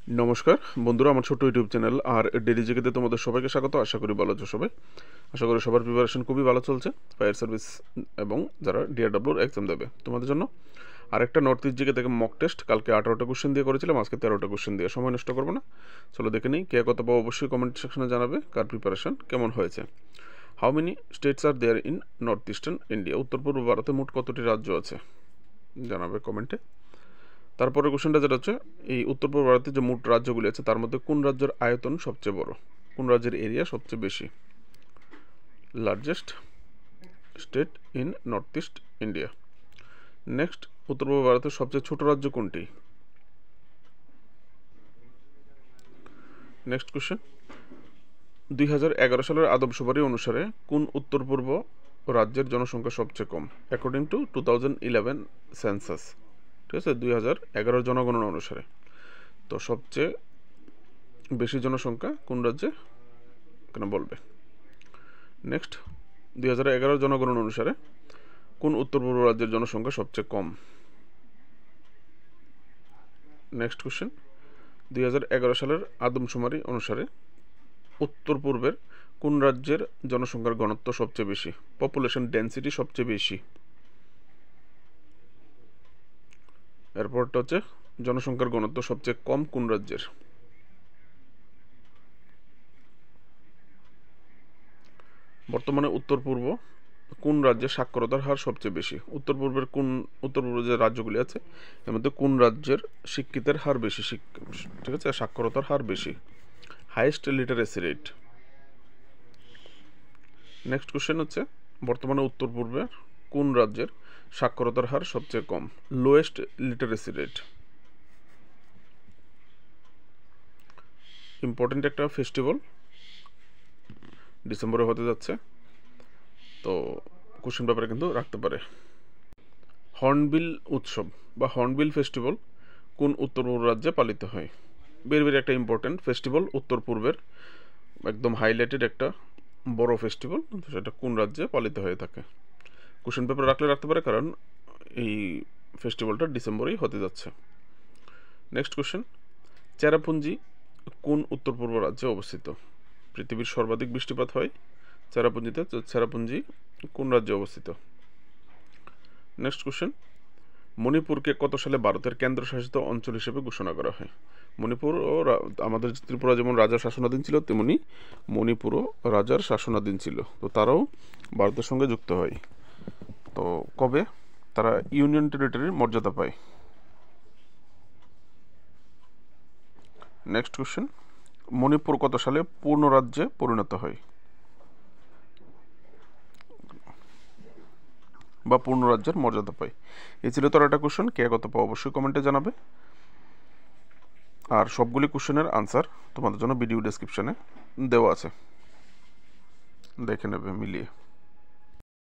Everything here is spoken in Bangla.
নমস্কার বন্ধুরা, আমার ছোট্ট ইউটিউব চ্যানেল আর ডেলি জিকেতে তোমাদের সবাইকে স্বাগত। আশা করি ভালো আছো সবাই। আশা করি সবার প্রিপারেশন খুবই ভালো চলছে ফায়ার সার্ভিস এবং যারা ডিআরডব্লিউর এক্সাম দেবে তোমাদের জন্য আরেকটা নর্থ ইস্ট জিকে থেকে মক টেস্ট কালকে 18টা কোশ্চেন দিয়ে করেছিলাম, আজকে 13টা কোশ্চেন দিয়ে। সময় নষ্ট করবো না, চলো দেখে নিই কে কত পাবো। অবশ্যই কমেন্ট সেকশনে জানাবে কার প্রিপারেশন কেমন হয়েছে। How many states are there in north eastern India? উত্তর পূর্ব ভারতে মোট কতটি রাজ্য আছে জানাবে কমেন্টে। তারপরে কোশ্চেনটা যেটা হচ্ছে, এই উত্তর পূর্ব ভারতের যে মোট রাজ্যগুলি আছে তার মধ্যে কোন রাজ্যের আয়তন সবচেয়ে বড়, কোন রাজ্যের এরিয়া সবচেয়ে বেশি? Largest state in north east India. Next, উত্তর পূর্ব ভারতের সবচেয়ে ছোট রাজ্য কোনটি? নেক্সট কোশ্চেন, 2011 সালের আদমশুমারি অনুসারে কোন উত্তর পূর্ব রাজ্যের জনসংখ্যা সবচেয়ে কম অ্যাকর্ডিং টু 2011 সেন্সাস? ঠিক আছে, 2011 জনগণনা অনুসারে। তো সবচেয়ে বেশি জনসংখ্যা কোন রাজ্যে কেন বলবে। নেক্সট, 2011 জনগণনা অনুসারে কোন উত্তর পূর্ব রাজ্যের জনসংখ্যা সবচেয়ে কম? নেক্সট কোশ্চেন, 2011 সালের আদমশুমারি অনুসারে উত্তর পূর্বের কোন রাজ্যের জনসংখ্যার ঘনত্ব সবচেয়ে বেশি, পপুলেশন ডেন্সিটি সবচেয়ে বেশি? এরপরটা হচ্ছে জনসংখ্যার ঘনত্ব সবচেয়ে কম কোন রাজ্যের? বর্তমানে উত্তর পূর্ব কোন রাজ্যে সাক্ষরতার হার সবচেয়ে বেশি? উত্তর পূর্বের যে রাজ্যগুলি আছে এর মধ্যে কোন রাজ্যের শিক্ষিতের হার বেশি, ঠিক আছে, সাক্ষরতার হার বেশি, highest literacy rate. Next question হচ্ছে, বর্তমানে উত্তর পূর্বের কোন রাজ্যের সাক্ষরতার হার সবচেয়ে কম, লোয়েস্ট লিটারেসি রেট? ইম্পর্টেন্ট একটা ফেস্টিভ্যাল ডিসেম্বরে হতে যাচ্ছে, তো কোশ্চেন পেপারে কিন্তু রাখতে পারে। হর্নবিল উৎসব বা হর্নবিল ফেস্টিভ্যাল কোন উত্তর পূর্ব রাজ্যে পালিত হয়? বের একটা ইম্পর্টেন্ট ফেস্টিভ্যাল, উত্তর পূর্বের একদম হাইলাইটেড একটা বড় ফেস্টিভ্যাল, সেটা কোন রাজ্যে পালিত হয়ে থাকে? কোশ্চেন পেপার রাখতে পারে, কারণ এই ফেস্টিভ্যালটা ডিসেম্বরেই হতে যাচ্ছে। নেক্সট কোশ্চেন, চেরাপুঞ্জি কোন উত্তর পূর্ব রাজ্যে অবস্থিত? পৃথিবীর সর্বাধিক বৃষ্টিপাত হয় চেরাপুঞ্জিতে, তো চেরাপুঞ্জি কোন রাজ্যে অবস্থিত? নেক্সট কোশ্চেন, মণিপুরকে কত সালে ভারতের কেন্দ্রশাসিত অঞ্চল হিসেবে ঘোষণা করা হয়? মণিপুর ও আমাদের ত্রিপুরা যেমন রাজার শাসনাধীন ছিল, তেমনি মণিপুরও রাজার শাসনাধীন ছিল, তো তারাও ভারতের সঙ্গে যুক্ত হয়। তো কবে তারা ইউনিয়ন টেরিটরির মর্যাদা পায়? নেক্সট কোশ্চেন, মণিপুর কত সালে পূর্ণ রাজ্যে পরিণত হয় বা পূর্ণ রাজ্যের মর্যাদা পায়? এই ছিল তার একটা কোশ্চেন, কে কত পাও অবশ্যই কমেন্টে জানাবে। আর সবগুলি কোশ্চেনের আনসার তোমাদের জন্য ভিডিও ডেসক্রিপশনে দেওয়া আছে, দেখে নেবে মিলিয়ে।